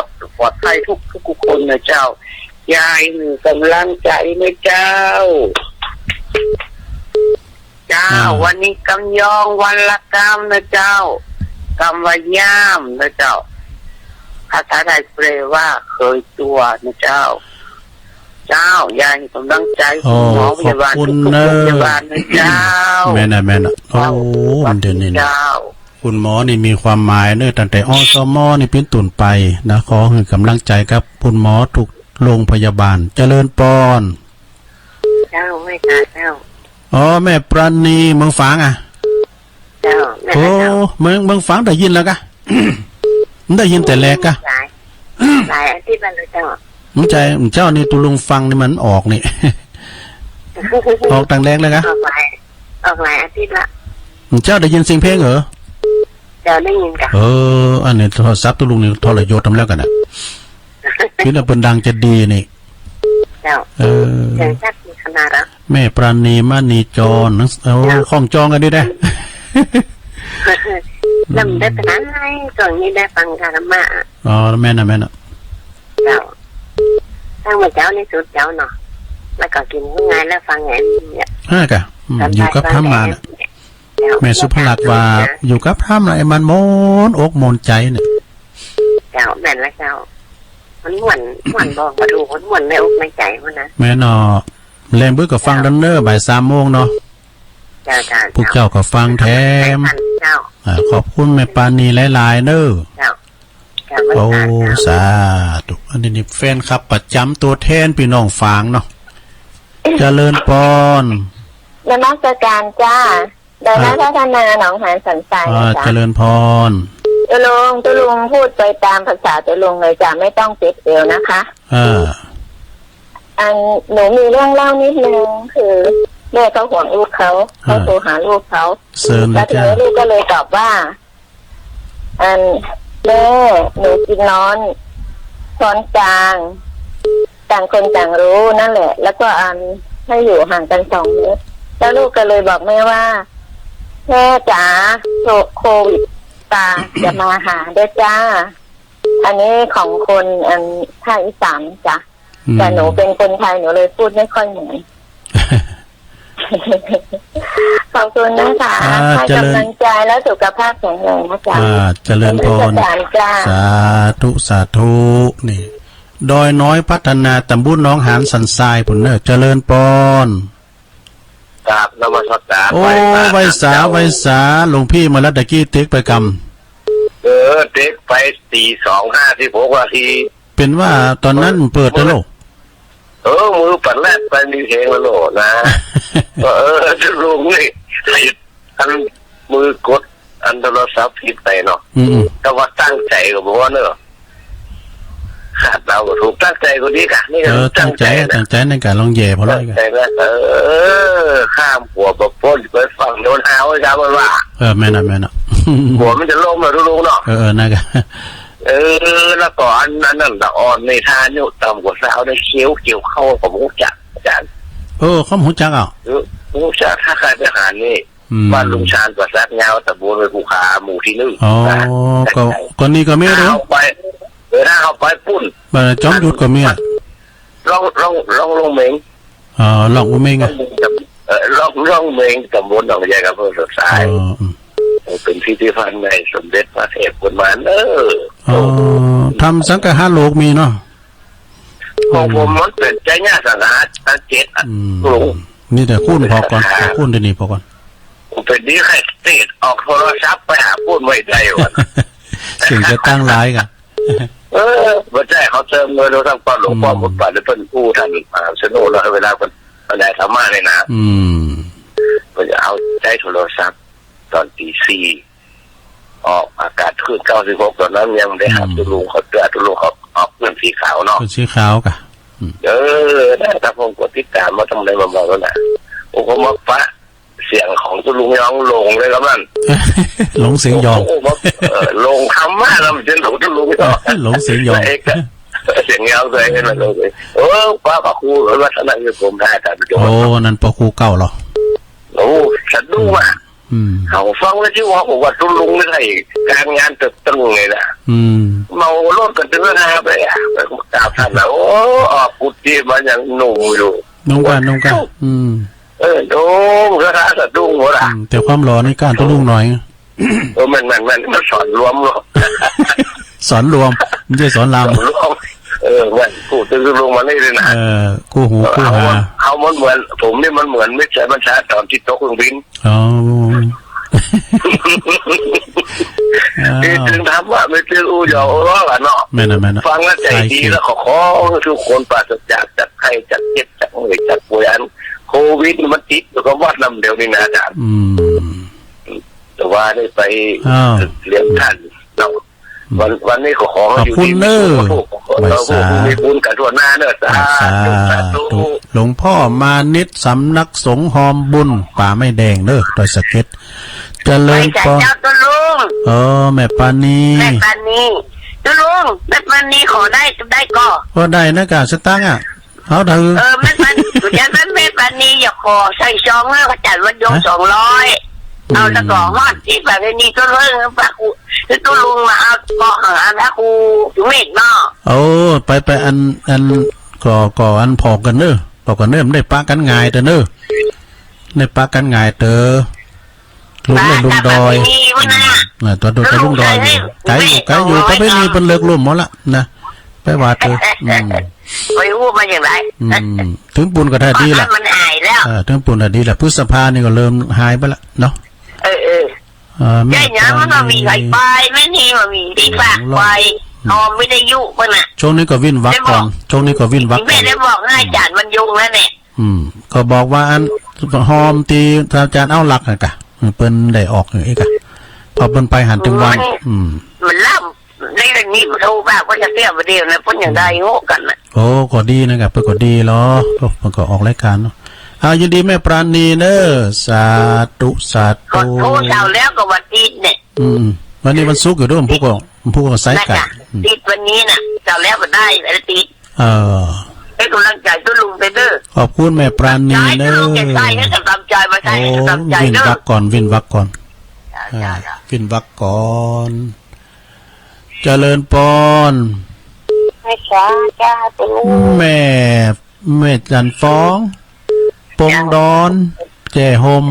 ลอดภัยทุกคนนะเจ้ายายมีกำลังใจนะเจ้าวันนี้กำยองวันละกำนะเจ้ากำว่าย่ามนะเจ้าภาษาไทยแปลว่าเคยตัวนะเจ้ายายกำลังใจคุณหมอพยาบาลทุกโรงพยาบาลนะเจ้าแม่น่ะโอ้มันเด่นนี่คุณหมอนี่มีความหมายเนอะตั้งแต่อสมนี่เป็นตุ่นไปนะขอให้กำลังใจกับคุณหมอทุกโรงพยาบาลเจริญปอนเจ้าไม่ตาเจ้าแม่ปราณีเมืองฝางอ่ะเจ้าโอ้เมืองฝางได้ยินแล้วกะ ได้ยินแต่แรกกะหลายอาทิตย์แล้วเจ้ามันใจเจ้านี่ตุลุงฟังนี่มันออกนี่ ออกต่างแรงเลยกะออกหลายอาทิตย์ละเจ้าได้ยินเสียงเพลงเหรอเจ้าได้ยินกะอันนี้โทรศัพท์ตุลุงนี่ทรยศทำแล้วกันอ่ะพี่น่ะเป็นดังจะดีนี่เจ้าเสียงชัดมีขนาดแม่ปราณีมานีจรข้องจองกันดิได้ลำได้เป็นอะไรตอนนี้ได้ฟังธรรมะแม่น่ะเจ้าทั้งหมดเจ้าในสุดเจ้าเนาะแล้วก็กินง่ายแล้วฟังไงเนี่ยกะอยู่กับธรรมะน่ะแม่สุภลักษณ์ว่าอยู่กับธรรมะไอ้มันโมนอกโมนใจเนี่ยเจ้าแม่นแล้วเจ้ามันหวนบอกมาดูมันหวนในอกในใจมันนะแม่เนาะแรงเบื้อกับฟังดันเนอร์บ่าย3 โมงเนาะพวกเจ้าก็ฟังแถมขอบคุณแม่ปานีหลายๆเนอะโอ้สาธุอันนี้แฟนครับประจำตัวแทนพี่น้องฝางเนาะเจริญปอนนมัสการจ้าโดยนักพัฒนาหนองหานสันทรายจ้าเจริญพรตุลุงพูดไปตามภาษาตุลุงเลยจ้าไม่ต้องเจ็บเอวนะคะหนูมีเรื่องเล่านิดนึงคือแม่เขาห่วงลูกเขาโทรหาลูกเขาแล้วทีนี้ลูกก็เลยตอบว่าแม่หนูกินนอนช้อนกลางต่างคนต่างรู้นั่นแหละแล้วก็ให้อยู่ห่างกัน2 เมตรแล้วลูกก็เลยบอกแม่ว่าแม่จ๋าโควิดตาจะมาหาด้วยจ้าอันนี้ของคนภาคอีสานจ้ะแต่หนูเป็นคนไทยหนูเลยพูดไม่ค่อยเหมือนขอบคุณนะคะให้กำลังใจและสุขภาพแข็งแรงนะจ๊ะเจริญพรสาธุนี่ดอยน้อยพัฒนาตำบลหนองหานสันทรายผลเนอเจริญพรครับนมัสการ โอ้ไวสาหลวงพี่มาแล้วตะกี้ติ๊กไปกำติ๊กไป4:56 นาทีเป็นว่าตอนนั้นเปิดแล้วมือปัดแรกไปมีเพลงแล้วโหลนะจะลุงนี่มือกดโทรศัพท์ผิดไปเนาะแต่ว่าตั้งใจก็บอกว่าเนอะเราก็ถูกตั้งใจก็ดีกันนี่ตั้งใจในการลองแย่เพราะอะไรกันข้ามหัวแบบพ้นไปฝั่งโดนเอาไว้ครับว่าแม่น่ะหัวมันจะลงมาดูเนาะนั่นกันแล้วก็อันนั้นตะอ่อนในทานอยู่ต่ำกว่าสาวได้เคี้ยวเข้าของมุกจักอาจารย์ข้อมูลจักมุกจักถ้าใครไปหานี่บ้านลุงชาญประสาทเงาตะบูนไปภูขาหมู่ที่ก็นี่ก็ไม่รู้ไปถ้าเขาไปปุ้นจอมยุดก็มีลองเมงลองเมงลองเมงตำบลหนองใหญ่กับเพื่อนสายเป็นพิธีพันธ์ในสมเด็จพระเทพกุมารทำสังฆาโลกมีเนาะของผมมันเป็นใจง่ายสังหาร7นี่แต่คุ้นพอก่อนคุ้นเดี๋ยวนี้พอก่อนเป็นนี้ใครติดออกโทรศัพท์ไปหาพูดไม่ได้วันเสียงจะตั้งร้ายกันไม่ใช่เขาเติมเงินเราทำความหลวงพ่อหมดไปแล้วเป็นผู้ท่านสนุกแล้วเวลาเป็นได้ธรรมะเลยนะก็จะเอาใช้โทรศัพท์ตอนตี 4 ออกอากาศขึ้น96ตอนนั้นยังได้หับตุลุงเขาเตือนตุลุงเขาออกเงินสีขาวเนาะ เป็นสีขาวกะ ได้ถ้าผมกดติดตามมาทำอะไรมาบอกแล้วนะโอ้ผมมาปะเสียงของตุลุงยองลงเลยครับนั่น หลงเสียงยอง ลงคำมากแล้วมันจะหลงตุลุงยอง หลงเสียงยอง เสียงยาวเลยนั่นเลยป้าปะครูวัฒนธรรมผมได้แต่ประโยชน์ โอ้นั่นปอครูเก่าเหรอ โอ้ฉันดูมา เขาฟังแล้วที่ว่าผมว่าตุลุงไม่ใช่การงานตึกตึงเลยนะเมารถกันถึงขนาดไปอ่ะไปกราบท่านนะโอ้ออกกุฏิมาอย่างหนุ่มอยู่น้องกันดูกระทะสะดุ้งหมดอ่ะแต่ความร้อนในการตุ้ลุงหน่อยมันสอนรวมหรอสอนรวมไม่ใช่สอนรามมันกูตึงลงมาได้เลยนะกูหูกูหาเขามันเหมือนผมนี่มันเหมือนไม่ใช่บัญชาตอนที่โต๊ะเครื่องบินอ๋อถึงถามว่าไม่ตื่นอู่ยอร้อกันเนาะฟังแล้วใจดีแล้วขอทุกคนปราศจากใครจากเจ็บจากเหนื่อยจากป่วยอันโควิดมันติดแล้วก็วัดลำเดียวนี่นะอาจารย์แต่ว่าได้ไปเลี้ยงท่านเราวันนี้ขออยู่ที่เรามีบุญกับทั่วหน้าเนอะสาธุหลวงพ่อมานิดสำนักสงฆ์หอมบุญป่าไม่แดงเนอะโดยสเก็ตเจริญพรเจ้าตุลุงแม่ปานีตุลุงแม่ปานีขอได้ก็ได้นะกะสตังค์เขาถือแม่ปานีแม่ปานีอย่าขอใส่ซองแล้วก็จัดวันยง200เอาตะกอฮอดที่แบบนี้ก็เรื่องพระครูตุลุงมาเอาก็หาพระครูจุเมฆเนาะไปอันก่ออันพอกันเนอะพอกันเนอะไม่ได้ปะกันง่ายแต่เนอะได้ปะกันง่ายเตอลุงเลยลุงดอยตัวลุงดอยไก่อยู่ก็ไม่มีเป็นเลิกลุ่มหมดละนะไปว่าเตอไปพูดมาอย่างไรถึงปูนก็ได้ดีละมันหายแล้วถึงปูนก็ดีละพฤษภานี่ก็เริ่มหายไปละเนาะใช่เนาะมันมีไฟไปไม่นี่มันมีที่ฝากไฟไม่ได้ยุบมันอ่ะช่วงนี้ก็วิ่นวักก่อนช่วงนี้ก็วิ่นวักไม่ได้บอกให้อาจารย์มันยุงแล้วเนี่ยก็บอกว่าอันหอมตีอาจารย์เอาหลักนะกะเปิ้นได้ออกอย่างนี้กะพอเปิ้นไปหันถึงวันมันล่ำในเรื่องนี้มันโทรมาก็จะเตี้ยประเดี๋ยวนะเพิ่นอย่างใดโง่กันนะโอ้ก็ดีนะครับเพิ่นก็ดีเหรอมันก็ออกรายการเนาะยินดีแม่ปราณีเนอสาธุสาธุโทรเช้าแล้วก็วันติดเนี่ยวันนี้วันศุกร์อยู่ด้วยผู้ก็ไซส์ไก่ติดวันนี้น่ะเช้าแล้วก็ได้แล้วติดให้กำลังใจตุลุงไปเด้อขอบคุณแม่ปราณีเนอใช่ให้กำลังใจมาใช่กำลังใจเด้อวินวักก่อนวินวักก่อนเจริญปอนให้จ้าตุลุงแม่จันฟ้องปงดอนแจ่หม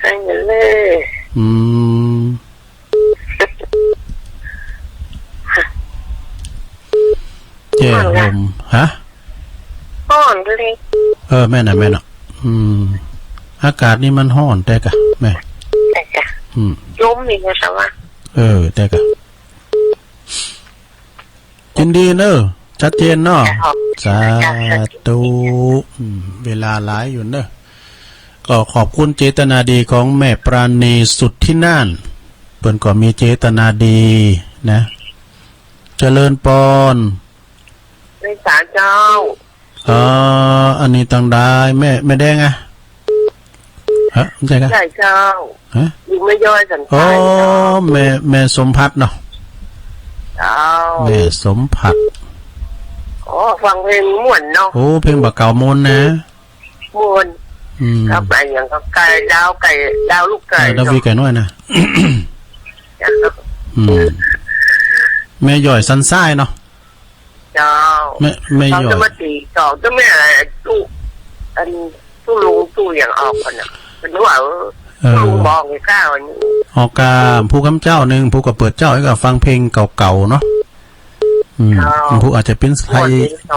ให้เลยแจ่หมฮะฮ้อนเลยแม่น่ะอากาศนี่มันฮ้อนแต่กะแม่แต่กะลมนี่นะสวะแต่กะยินดีเนอะชัดเจนเนาะสาธุเวลาหลายอยู่เนอะก็ขอบคุณเจตนาดีของแม่ปราณีสุดที่น่านเปิ้นก็มีเจตนาดีนะเจริญปอนในศาลเจ้าอันนี้ต่างได้แม่แดงอะใช่ครับใช่เจ้าอยู่ไม่ย่อยสันติแม่สมพัฒน์เนาะแม่สมพัฒน์ฟังเพลงม่วนเนาะเพลงบักเก่ามนนะม่วนครับไปอย่างกับไก่ดาวลูกไก่ดาววีไก่น้อยนะแม่ย่อยสันทรายเนาะเจ้าแม่ย่อยจะมาตีต่อจะไม่ตู้ลุงตู้อย่างออกกันนะเป็นว่าลุงบอกไอ้ข้าวนี่ออกกาผู้กำเจ้าหนึ่งผู้ก็เปิดเจ้าให้กับฟังเพลงเก่าๆเนาะผู้อาจจะเป็นไทย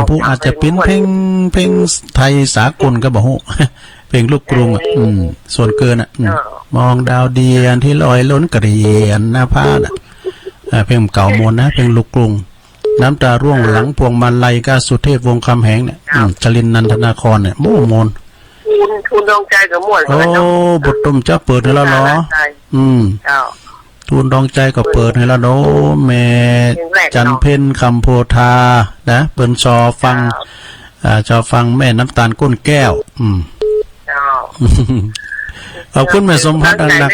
ผู้อาจจะเป็นเพลงไทยสากลก็บอกเพลงลูกกรุงส่วนเกินมองดาวเดียนที่ลอยล้นกระเรียนหน้าผ้าเพลงเก่ามนนะเพลงลูกกรุงน้ำตาร่วงหลังพวงมาลัยก้าสุเทพวงคำแหงเนี่ยจรินนันทนาครเนี่ยโมนทุนดวงใจกับม่วนบทตุ่มเจ้าเปิดแล้วเหรอ เจ้า ทุนดองใจก็เปิดให้แล้วเนาะแม่จันเพ็ญคำโพธานะเปิ้นชอฟังชอฟังแม่น้ำตาลก้นแก้วเจ้า ขอบคุณแม่สมพัฒน์นัก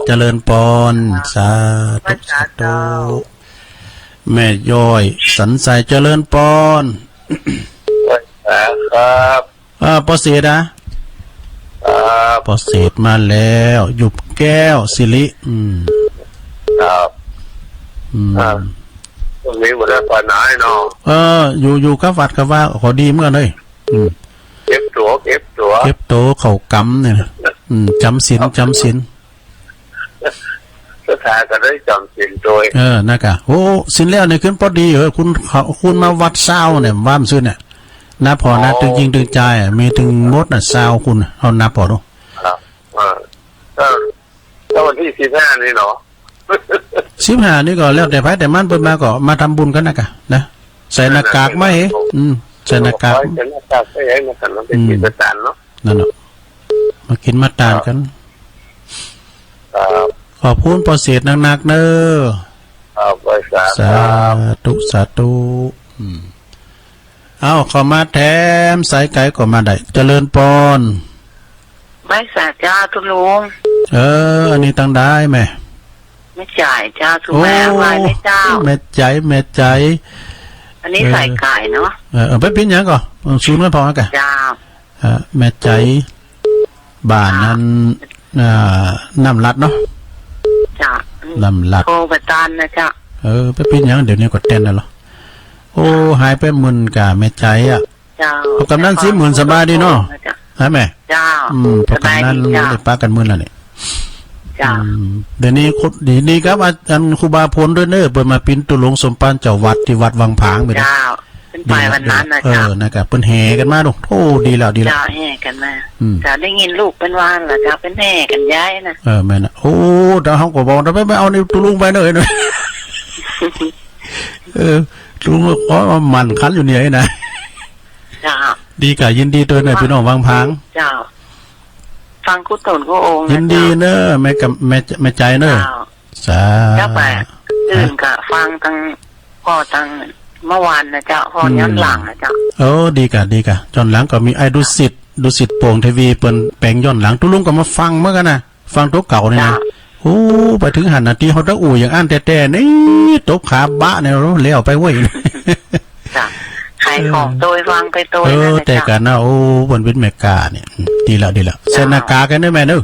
เจริญปอนสาธุสาธุแม่ย้อยสันใสเจริญปอนครับปอเสดนะปอเสดมาแล้วหยุบแก้วสิริครับตรงนี้หมดแล้วปานไหนเนาะอยู่กับวัดกับว่าขอดีเมื่อเลยเก็บตัวเก็บโตเขากำเนี่ยจำศีลสถานก็ได้จำศีลโดยนะกะโอ้ศีลแล้วเนี่ยขึ้นพอดีคุณมาวัดเศร้าเนี่ยว่ามซื้อเนี่ยนับพอนะตึงยิงตึงใจมีถึงมดน่ะเศร้าคุณเอานับพอดูครับก็วันที่15นี่เนาะ15นี่ก็แล้วแต่ไผแต่มันเปิดมาก็มาทำบุญกันนะกะนะใส่หน้ากากไหมใส่หน้ากากใส่หน้ากากใส่ให้มันกันมันเป็นกิจการเนาะนั่นเนาะมากินมาตานกันขอบคุณประเสริฐหนักๆเนอะสาธุเอาขอมาแถมสายไก่ก็มาได้เจริญปอนไม่สาจ้าทุลุงอันนี้ตั้งได้ไหมไม่จ่ายจ้าทุแม่ไว้ไม่เจ้าแม่ใจอันนี้ใส่ไก่เนาะไปปิ้นยังก่อนซูนไม่พอกันจ้าแม่ใจบ้านนั้นน้ำลัดเนาะจ้าน้ำลัดโคบตานนะจ้าไปปิ้นยังเดี๋ยวนี้ก็เต้นแล้วหรอโอ้หายไป10,000กะแม่ใจจ้ากำนัน10,000สบายดีเนาะใช่ไหมจ้าพอกำนันได้ป้ากัน10,000แล้วนี่จ้าเดี๋ยวนี้ดีครับอาจารย์ครูบาพลด้วยเนอะเปิดมาปิ้นตุลงสมปานเจ้าวัดที่วัดวังผางไปจ้าเป็นไปวันนั้นนะจ้านะครับเปิ้นแห่กันมาดูโอ้ดีแล้วจ้าแห่กันมาจ้าได้ยินลูกเป็นวานเหรอจ้าเป็นแห่กันย้ายนะแม่นะโอ้เดี๋ยวเขาก็บอกเราไม่เอาในตุลุงไปเนอะลุงก็มันคันอยู่เนี่ยนะจ้าดีกะยินดีตัวหน่อยพี่น้องวังผางจ้าฟังกุศลก็องค์ยินดีเนอะแม่ใจเนอะสาธุไปตื่นกะฟังตั้งพ่อตั้งเมื่อวานนะเจ้าพอย้อนหลังนะเจ้าดีกะจอนหลังก็มีไอ้ดุสิตโป่งทีวีเปิ้นแปลงย้อนหลังตุลุงก็มาฟังเมื่อกันนะฟังตัวเก่าเนี่ยนะโอ้ไปถึงหันนาทีเขาตะอู่อย่างอันแต่นี่ตกขาบะเนี่ยเราเลี้ยวไปเว้ยจ้ะขายของโดยฟังไปโดยแต่กันนะโอ้บนวิทย์เมกาเนี่ยดีแล้วเซนากากันได้ไหมเนอะ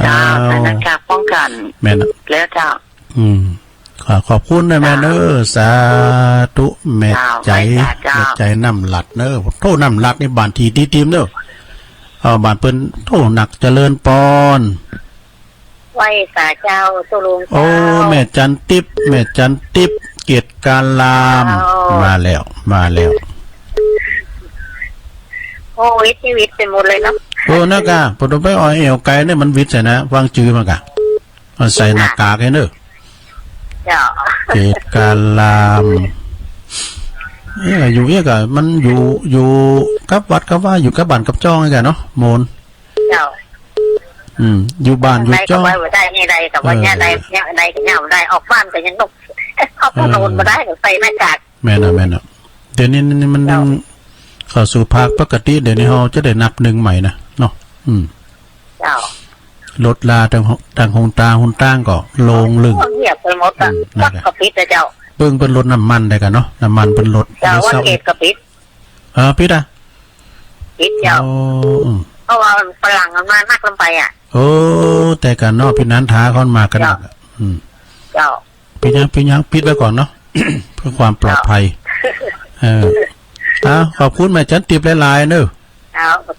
จ้าเซนากาป้องกันแม่นะแล้วจ้าขอบคุณนะแม่เนอะสาธุแม่ใจน้ำหลัดเนอะโทษน้ำหลัดนี่บานทีมเนอะบานเปิ้นโทษหนักเจริญปอนไหวสาเจ้าตุลุงโอ้แม่จันติ๊บเกียรติการลามมาแล้วโอ้วิชีวิตเป็นหมดเลยเนาะโอ้นักะปฐมไปอ้อยเอวไกลเนี่ยมันวิทย์ใช่นะวางจื้อมากะมันใส่หน้ากากให้เนอะเกียรติการลามอยู่กะมันอยู่กับวัดกับว่าอยู่กับบ้านกับจ้องไงกันเนาะโมนอยู่บ้านอยู่จ้องได้ยังไงกับว่าเนี่ยได้กับเนี่ยได้ออกบ้านแต่ยังต้องออกนอนมาได้กับใส่หน้ากากแม่นะเดี๋ยวนี้มันเข้าสู่ภาคปกติเดี๋ยวนี้เราจะได้นับ1ใหม่นะเนาะรถลาทางหงตางก็ลงลึงเงียบไปหมดอ่ะวัดกระปิดเจ้าเบิ่งเป็นรถน้ำมันได้กันเนาะน้ำมันเป็นรถเจ้าวัดเกตกระปิดปิดเจ้าเพราะว่าฝรั่งมันมานักลงไปอ่ะโอ้แต่กันเนาะพี่นั้นท้าเขามากันเจ้าปิดยังปิดไว้ก่อนเนาะ เพื่อความปลอดภัยขอบคุณแม่จันติบหลายๆเนอะ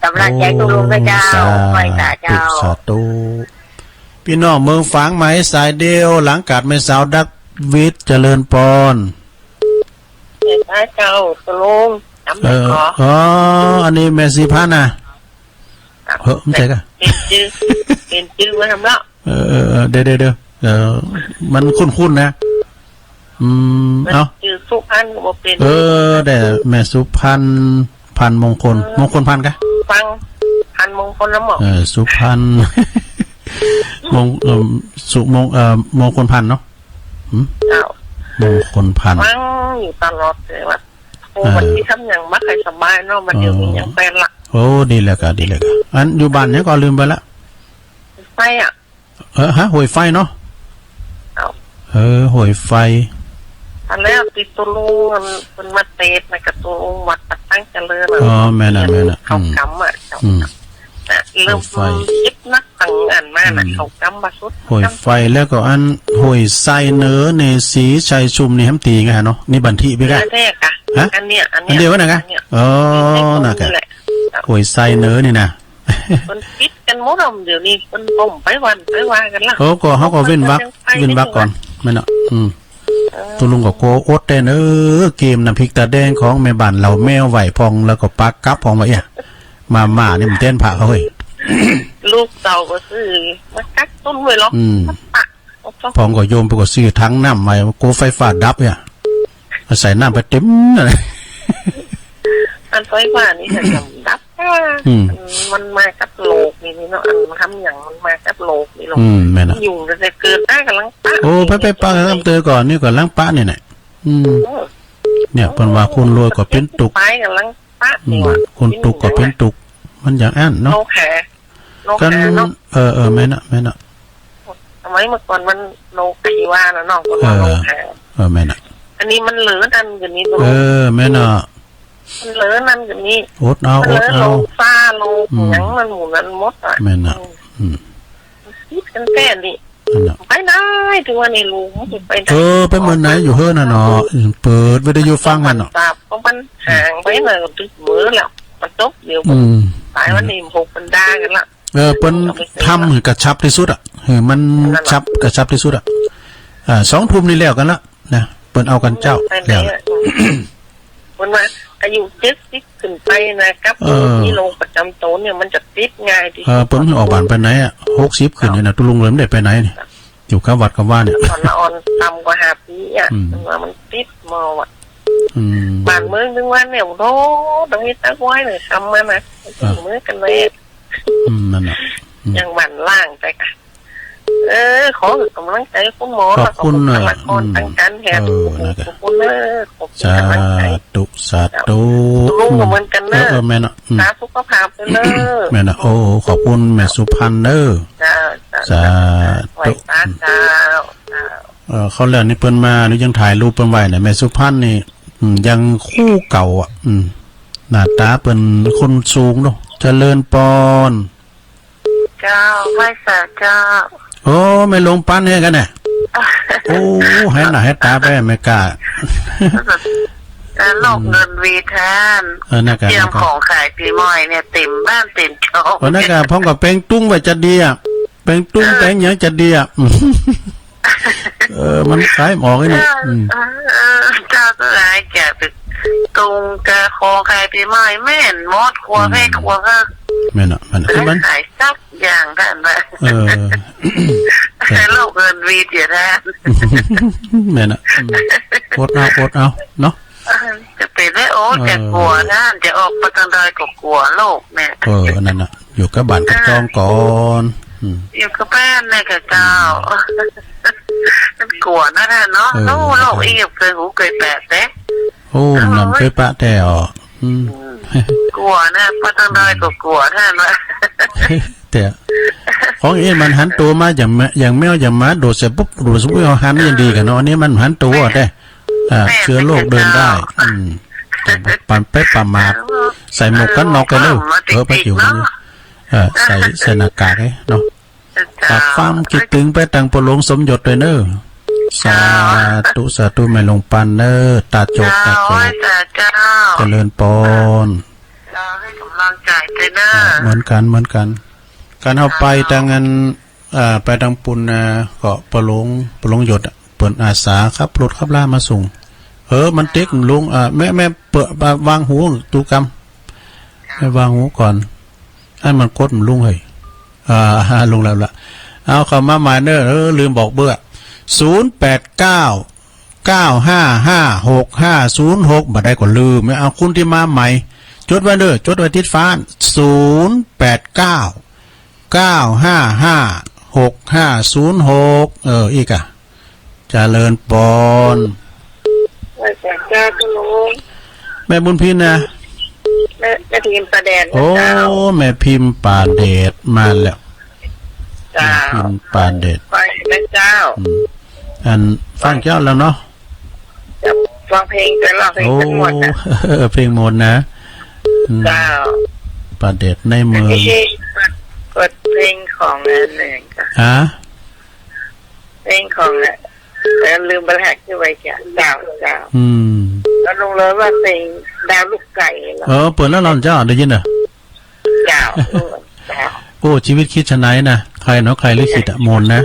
กำลังใจตุลุงพระเจ้าไปสาธุพี่น้องเมืองฝางไหมสายเดียวหลังกาดไม่สาวดักวิทย์เจริญปอนเจ้าตุลุงอันนี้แม่สีพันนะไม่ใช่กันเป็นชื่อว่าทำแล้วเดี๋ยวมันคุ้นๆนะเอาชื่อสุพรรณก็เป็นแต่แม่สุพรรณพันมงคลพันกะฟังพันมงคลน้ำหมอกสุพรรณ มงสุมงมงคลพันธุ์เนาะ เจ้าม งคลพันธุ์ มั่งอยู่ตลอดเลยว่าโอ้วันที่ทำอย่างมักใครสบายเนาะมันเดี๋ยวนี้ยังเป็นหลัก โอ้ดีเลยก็ดีเลยก็อันอยู่บ้านเนี้ยก็ลืมไปละ ไฟอ่ะ ฮะหวยไฟเนาะ เอา หวยไฟ ตอนแรกติดตัวลุงมันมาเตะในกระตัวลุงวัดปัดตั้งเจริญ อ๋อแม่น่ะ เขากำอ่ะเจ้า อืม แต่เริ่มคิดนักตั้งอันมากนะเขากำมาสุด หวยไฟแล้วก็อันหวยไส้เนื้อในสีชัยชุมนี่แฮมตีไงฮะเนาะนี่บันทิไปกัน อันแรกอะ ฮะ อันเนี้ย อันเดียวกันนะกันอ๋อน่ะกันหวยไส้เนื้อนี่นะ มันปิดกันหมดแล้วเดี๋ยวนี้มันบ่มไปวันไปว่ากันละ เขาก็เว้นวักก่อนแม่เนาะตุลุงก็โกอดแต่เกมน้ำพริกตาแดงของแม่บ้านเราแมวไหวพองแล้วก็ปากกับพองไว้อ่ะมานี่มันเต้นผ่าเขาเฮ้ย ลูกเต่าก็ซื้อมากักต้นไว้หรอกปะ พองก็โยมไปก็ซื้อทั้งน้ำไว้โกไฟฟ้าดับเนี่ยใส่น้ำไปเต็มเลย อันไฟฟ้านี่จะจำดับมันมากับโลกนี่เนาะอันทำอย่างมันมากับโลกนี่หรอก แม่น่ะ ยุ่งจะเกิดได้กับลังปะ โอ้ไปป้าทำเตอก่อนนี่ก่อนล้างป้าเนี่ยเนี่ยเป็นว่าคุณรวยกว่าเป็นตุก ไปกับลังปะนี่ว่ะ คนตุกกว่าเป็นตุกมันอย่างอันเนาะ โลแขโล กัน แขเนาะ แม่น่ะ ทำไมเมื่อก่อนมันโลกีว่านะน้องคนว่าโลแข แม่น่ะ อันนี้มันเหลือนั่นอย่างนี้ตรง แม่น่ะ มันเหลือนั่นอย่างนี้ อดเอา มันเหลือโลฟ้าโลหยังมันหมุนมันมดอ่ะ แม่น่ะ คิดกันแค่นี้ นั่นน่ะ ไปได้ถึงวันนี้ลุงไปได้ ไปเมื่อไหนอยู่เฮ้อน่ะเนาะเปิดวิทยุฟังกันเนาะ เพราะมันห่างไปเลยตึกมือแล้วมันจบเดี๋ยวสายวันนี้หกมันด่ากันละ เปิ้นทำให้กระชับที่สุดอ่ะมันชับกระชับที่สุดอ่ะ2 ทุ่มนี่แล้วกันละนะเปิ้นเอากันเจ้าแล้ว วันมาอายุ70ขึ้นไปนะครับที่ลงประจำโต๊ะเนี่ยมันจะติดง่ายที่ เปิ้นออกบ้านไปไหนอ่ะ60ขึ้นนี่นะตุลุงเลยไม่ได้ไปไหนนี่อยู่กับวัดกับว่าเนี่ย ตอนละออนต่ำกว่า5 ปีอ่ะมันติดมอว่ะบ้านเมืองนึงว่าเนี่ยโธ่ตรงนี้ตั้งไว้เลยทำมานะมือกันเลย นั่นน่ะ ยังหมั่นล่างไปค่ะขอถึงกำลังใจคุณหมอ ขอบคุณ ละครทางการแพทย์ขอบคุณขอบคุณ สาก ำลังใจ ธุ ลุงเหมือนกันเนอะ แม่น่ะ สาสุขภาพเนอะ แม่น่ะโอ้ขอบคุณแม่สุพรรณเด้อ สาธุ สาธุ เขาแล้วนี่เปิ้นมาหรือยังถ่ายรูปเปิ้นไว้เนี่ยแม่สุพรรณนี่ยังคู่เก่าอ่ะหน้าตาเปิ้นคนสูงเนาะเจริญปอน เจ้าไม่สาเจ้า โอ้ไม่ลงปันให้กันเนี่ยโอ้ให้หน้าให้ตาไปไม่กล้า โลกเงินวีแทน น่ากะ เตรียมของขายปีใหม่เนี่ยเต็มบ้านเต็มช่อง น่ากะพร้อมกับเป้งตุ้งไว้จะดีอ่ะเป้งตุ้งเป้งหยังจะดีอ่ะมันขายหมอกไอ้นี่ เจ้าก็หลายแก่ตึกตรงกะของขายปีใหม่แม่นมดครัวแม่ครัวก็ แม่น่ะมันคือมัน ขายซักอย่างกันไปโลกเงินวีเดียแทน แม่น่ะอดเอาเนาะ จะเป็นได้โอ้จะกลัวนะจะออกประจันใดก็กลัวโลกเนี่ย นั่นน่ะอยู่กับบ้านกับจองก่อนอยู่กับบ้านเนี่ยกับเจ้า กลัวนะท่านเนาะโลกอีกเคยหูเคยแปดเด้ โอ้นำเคยปะแต่กลัวนะประจันใดก็กลัวท่านวะแต่ของเอ็นมันหันตัวมาอย่างแมวอย่างหมาโดดเสร็จปุ๊บโดดสมมติเอาหันยังดีกันเนาะอันนี้มันหันตัวได้เชื้อโรคเดินได้ปั่นไปปั่นมาใส่หมวกกันน็อกกันเลยไปอยู่นี่ใส่หน้ากากให้เนาะฝากความคิดถึงไปตังปลงสมยศเลยเนอะสาธุไม่ลงปันเนอตาโจกเจริญปอนให้กำลังใจเนอเหมือนกันการเอาไปทางนั้นไปทางปุ่นก็ปลงหยดเปิดอาสาครับรถขับล่ามาส่งมันเต็กลุงแม่เปิดวางหูตูกรรมให้วางหูก่อนให้มันกดลุงเฮ้ยลุงแล้วล่ะเอาคำมาหมายเนอลืมบอกเบอร์0899556506บ่ได้ก็ลืมไม่เอาคุณที่มาใหม่จดไว้เด้อจดไว้ทิศฟ้า0899556506 6506อีกอะเจริญปอน ไหว้จ้าเจ้าคุณลุง แม่บุญพินนะ แม่ทีมประแดนนะ โอ้ เจ้า แม่พิมพ์ป่าเดชมาแล้ว เจ้า พิมพ์ป่าเดช ไปนะเจ้า อันฟังเจ้าแล้วเนาะ จะฟังเพลงจะร้องเพลง โอ้ ทั้งหมดนะ เพลงหมดนะเจ้า ป่าเดชในเมือง เปิดเพลงของอันหนึ่งค่ะ ฮะ เพลงของแล้วลืมไปแหกที่ไว้จ้ะเจ้าเจ้า แล้วลงเลยว่าเพลงดาวลูกไก่เหรอ เปิดแล้วเราเจ้าได้ยินเหรอ เจ้าเจ้า โอ้ชีวิตคิดชะไหนนะใครเนาะใครลิขิตอะมนนะ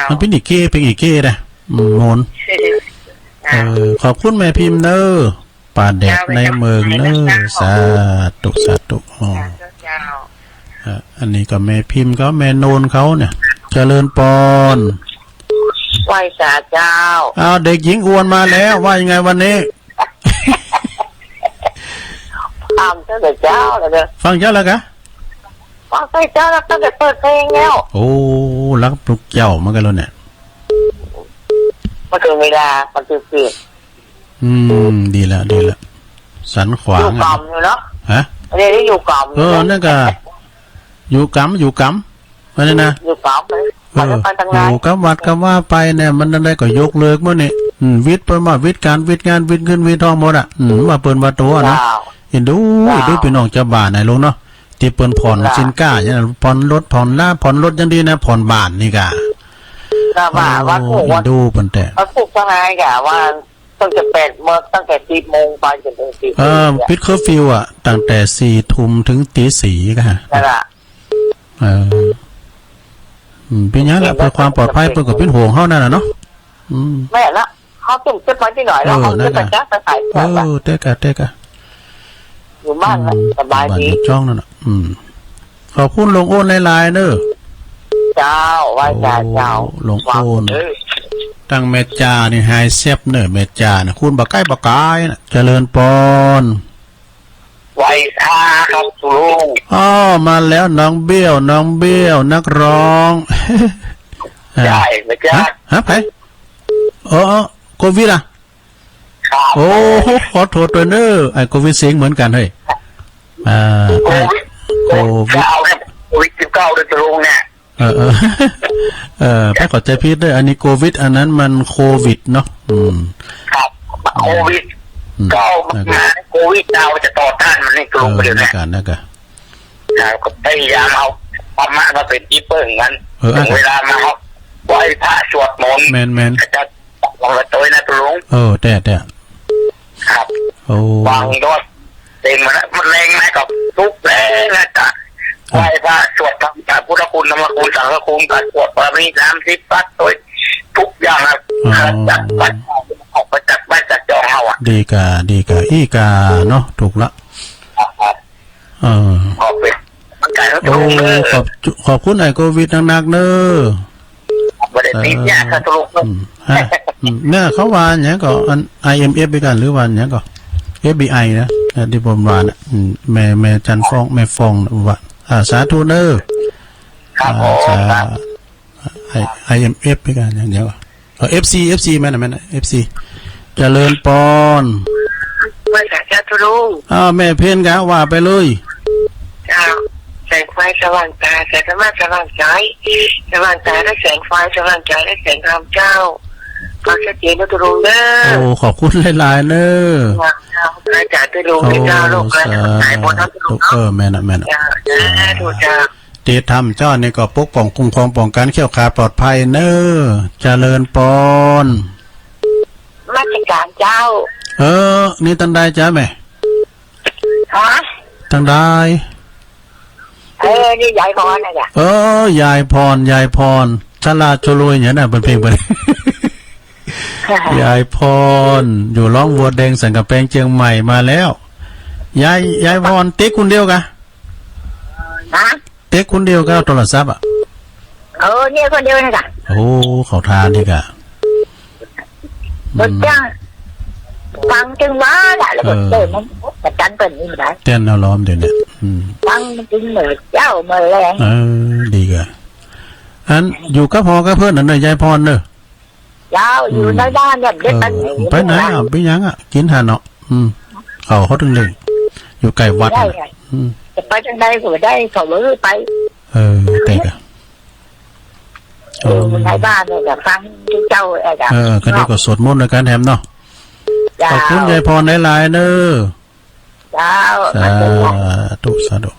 มันเป็นอีกเก้เป็นอีกเก้นะมนขอบคุณแม่พิมพ์เนอป่าเด็ดในเมืองเนอสาธุสาธุอ๋อ เจ้า อันนี้ก็แม่พิมพ์ก็แม่โนนเขาเนี่ยเจริญปอน ไหว้จ่าเจ้า เอาเด็กหญิงอ้วนมาแล้วว่ายังไงวันนี้ ตามเจ้าเจ้าเลยเด้อ ฟังเจ้าแล้วกะ ฟังไปเจ้าแล้วตั้งแต่เปิดเพลงแล้ว โอ้รักปลุกเจ้ามากันแล้วเนี่ย มาถึงเวลามันจะเปลี่ยน ดีแล้วดีแล้วสันขวา อง ยู่กล่อมอยู่เนาะ ฮะ เดี๋ยวนี้อยู่กล่อม นั่นก็อยู่กำว่าเนี่ยนะ อยู่กล่อมเลยมันจะไปทางไหน อยู่กับวัดกับว่าไปเนี่ยมันอะไรก็ยกเลิกเมื่อนี่วิทย์เปิ้นว่าวิทย์การวิทย์งานวิทย์เงินวิทย์ทองหมดอ่ะว่าเปิ้นว่าตัวนะเห็นดูพี่น้องจะบ้านไหนลงเนาะที่เปิ้นผ่อนสินค้าอย่างนั้นผ่อนรถผ่อนลาผ่อนรถยังดีนะผ่อนบ้านนี่กะ ก็ว่าวันผูกวัน ดูเปิ้นแต่ วันผูกทางไหนกะว่าตั้งแต่8 โมงตั้งแต่10 โมงไปจนถึง10 ปิดเคอร์ฟิวอ่ะตั้งแต่4 ทุ่มถึงตี 4กะ นั่นแหละ เป็นอย่างละเพื่อความปลอดภัยเพื่อกับเป็นห่วงเฮานั่นน่ะเนาะแม่ละเขาจุ่มเจ็บไว้ที่หน่อยแล้วเขาจะไปจ้าไปขาย เตกะอยู่บ้านสบายดี จ้องนั่นน่ะขอบคุณลงโอนหลายๆเด้อ เจ้าไหว้เจ้า ลงโอนตั้งแม่จานี่ไฮแซ่บเด้อแม่จาน่ะคุณบ่ใกล้บ่กายน่ะเจริญปอน ไหว้ครับลุง มาแล้วน้องเบี้ยวนักร้อง ใช่ไม่ใช่ ฮะไผโควิดอ่ะโอ้ขอโทษด้วยเด้อไอ้โควิดเสียงเหมือนกันเฮ้ยโควิดโควิด19ด้วยลุงเนี่ยไปขอใจพิษด้วยอันนี้โควิดอันนั้นมันโควิดเนาะครับโควิดก็มาโควิดเราจะต่อต้านมันให้กลุ่มไปเลยนะก็พยายามเอาธรรมะมาเป็นอีเปิ้งกันถึงเวลามาเขาไหว้พระสวดมนต์แมนจะลงละตัวนะลุงแต่ครับวางด้วยเต็มมันแรงไหมกับทุกแรงนะจ๊ะไหว้พระสวดธรรมะพุทธคุณธรรมคุณสังฆคุณการสวดบารมี30 ปัดโดยทุกอย่างนะจัดวัดออกมาจากบ้านจากจองเราอ่ะดีกาอีกาเนาะถูกละขอบเป็นขอบคุณไอ้โควิดหนักๆเนอะประเด็นนี้เนี่ยถ้าตกเนี่ยเขาว่าอย่างก็อัน IMF ไปกันหรือวันอย่างก็ FBI นะที่ผมว่านะแม่จันฟองแม่ฟองว่าสาธุเนอIMF ไปกันอย่างเดียวFC แม่นะ FC เจริญปอนไม่อยากจะรู้แม่เพนกะว่าไปเลยแสงไฟสว่างตาแสงธรรมะสว่างใจสว่างตาได้แสงไฟสว่างใจได้แสงธรรมเจ้าขอชัดเจนนะตุลุงเด้อขอบคุณหลายๆเนอะอาจารย์ตุลุงเจ้าลูกหลานบนนั้นตุลุงแม่นะถูกจ้าเตธรรมเจ้านี่ก็ปกป้องคุ้มครองป้องกันเขี้ยวขาปลอดภัยเนอะเจริญปอนราชการเจ้านี่ตั้งได้จ้าแม่ตั้งได้นี่ยายพรนะจ๊ะยายพรชลาชลวยเนี่ยนะเป็นเพลงไปยายพรอยู่ร้องวัวแดงสังกะแปงเชียงใหม่มาแล้วยายพรเต็กคนเดียวกะเต็กคนเดียวก็โทรศัพท์เนี่ยคนเดียวนะจ๊ะเขาทานนี่กะบดจ้าฟังจึงว่าแหละแล้วบดเต้นมันจันเป็นนี่ไหมเต้นเอาล้อมเดี๋ยวนี้ฟังจึงเหมือนเจ้าเหมือนแรงดีกะ อันอยู่กับพ่อกับเพื่อนนั่นเนอะยายพรเนอะ ยาวอยู่ในบ้านแบบเด็กกัน ไปไหนอ่ะไปยังอ่ะกินหาเนาะเขาถึงเลยอยู่ใกล้วัด ได้ น่ะ ไงจะไปทางใดก็ไม่ได้เขามือไป เด็กอ่ะ ในบ้านเนี่ยฟังที่เจ้าอะไร ก็ได้ก็สวดมนต์ในการแถมเนาะขอบคุณยายพรหลายๆเนอะ เจ้า สาธุสาธุ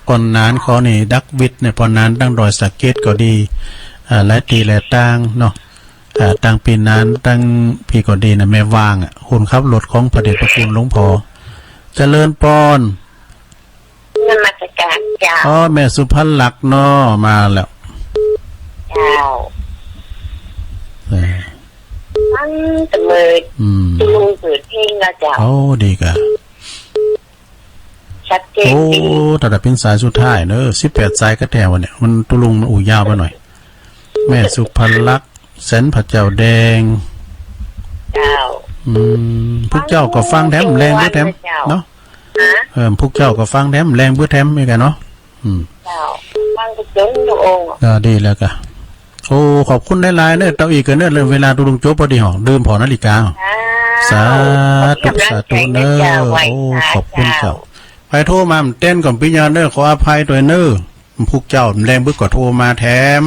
ก่อนนานขอนี่ดักวิทย์เนี่ยพอนานตั้งรอยสักเกตก็ดีและตีและตั้งเนาะตั้งปีนานตั้งพี่ก็ดีนะแม่วางหุ่นขับรถของพระเดชพระคุณหลวงพ่อเจริญปอน นมัสการเจ้า แม่สุพันลักษ์เนาะมาแล้ว เจ้าทั้งเสมอลุงเปิดเพลงนะเจ้า ดีกะ ชัดเจนดี แต่เป็นสายสุดท้ายเนอะ18สายก็แถวเนี่ยมันตุลุงมันอู่ยาวไปหน่อยแม่สุพันลักษ์แสนพระเจ้าแดง เจ้า พวกเจ้าก็ฟังแถมแรงเพื่อแถมเนาะพวกเจ้าก็ฟังแถมแรงเพื่อแถมไม่กันเนาะเจ้าฟังไปจนทุกองค์ดีแล้วกะขอบคุณหลายๆเนอะเต้าอีกกันเนอะเลยเวลาตุลุงโจ๊บพอดีหอดื่มพอนาฬิกาสาธุสาธุเนอะขอบคุณเจ้าไปโทรมาเต้นก่อนปิญญาเนอะขออภัยด้วยเนอะพวกเจ้าแรงเพื่อก็โทรมาแถม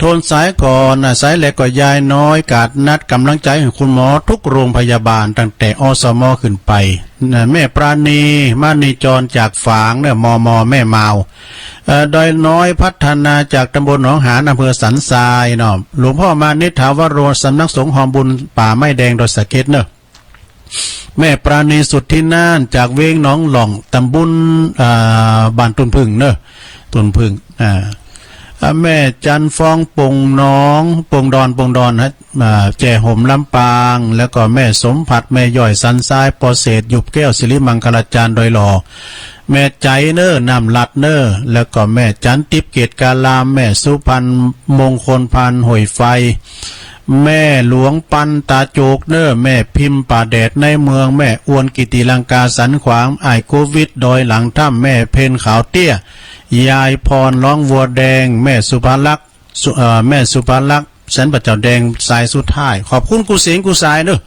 โทนสายก่อนสายแหลกก็ยายน้อยกาดนัดกำลังใจของคุณหมอทุกโรงพยาบาลตั้งแต่อสมขึ้นไปแม่ปราณีมานีจรจากฝางเนี่ยมแม่เมาดอยน้อยพัฒนาจากตำบลหนองหานอำเภอสันทรายเนาะหลวงพ่อมานิถาวโรสำนักสงฆ์หอมบุญป่าไม้แดงดอยสะเก็ดเนอะแม่ปราณีสุดที่น่านจากเวงหนองหล่องตำบลบ้านตุนพึ่งเนอะตุนพึ่งแม่จันฟองปงน้องปงดอนฮะแจ่ห่มลำปางแล้วก็แม่สมผัดแม่ย่อยสันทรายปอเศษยุบแก้วศิริมังคลาจารย์โดยหล่อแม่ใจเนอร์นำลัดเนอร์แล้วก็แม่จันทิพย์เกตกาลามแม่สุพันมงคลพันหอยไฟแม่หลวงปันตาโจกเนอร์แม่พิมพ์ป่าแดดในเมืองแม่อวนกิติลังกาสันขวางไอโควิดดอยหลังถ้ำแม่เพนขาวเตี้ยยายพรร้องวัวแดงแม่สุภาลักษ์แม่สุภาลักษ์แสนประเจ้าแดงสายสุดท้ายขอบคุณกูเสียงกูสายเนอะ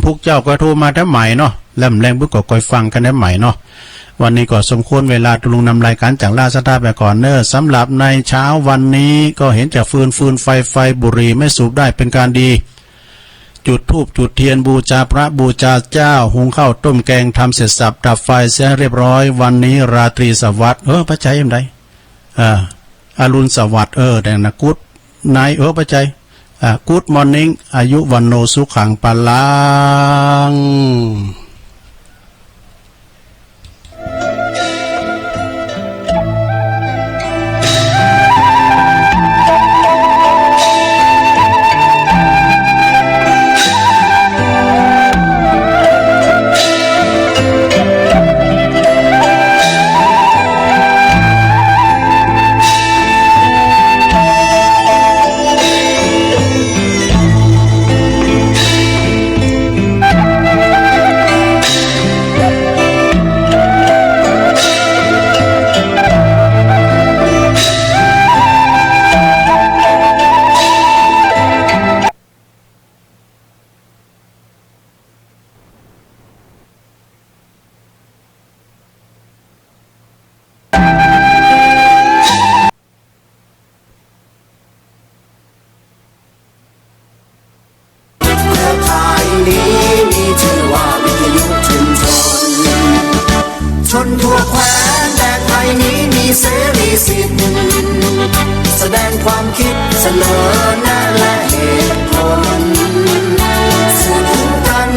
พวกเจ้าก็โทรมาทั้งใหม่เนาะแลมแรงบึกก็คอยฟังกันทั้งใหม่เนาะวันนี้ก็สมควรเวลาตุลุงนำรายการจากล่าสตาร์ไปก่อนเนอะสำหรับในเช้าวันนี้ก็เห็นจากฟืนไฟบุหรี่ไม่สูบได้เป็นการดีจุดธูปจุดเทียนบูชาพระบูชาเจ้าหุงข้าวต้มแกงทำเสร็จสับดับไฟเสียเรียบร้อยวันนี้ราตรีสวัสดิ์พระใจยังไงอรุณสวัสดิ์แต่นะกุดนายพระใจกูดมอร์นิ่งอายุวันโนสุขังปะลังชนทั่วแคว้นแดนไทยนี้มีเสรีสิทธิ์แสดงความคิดเสนอแนะและเหตุผ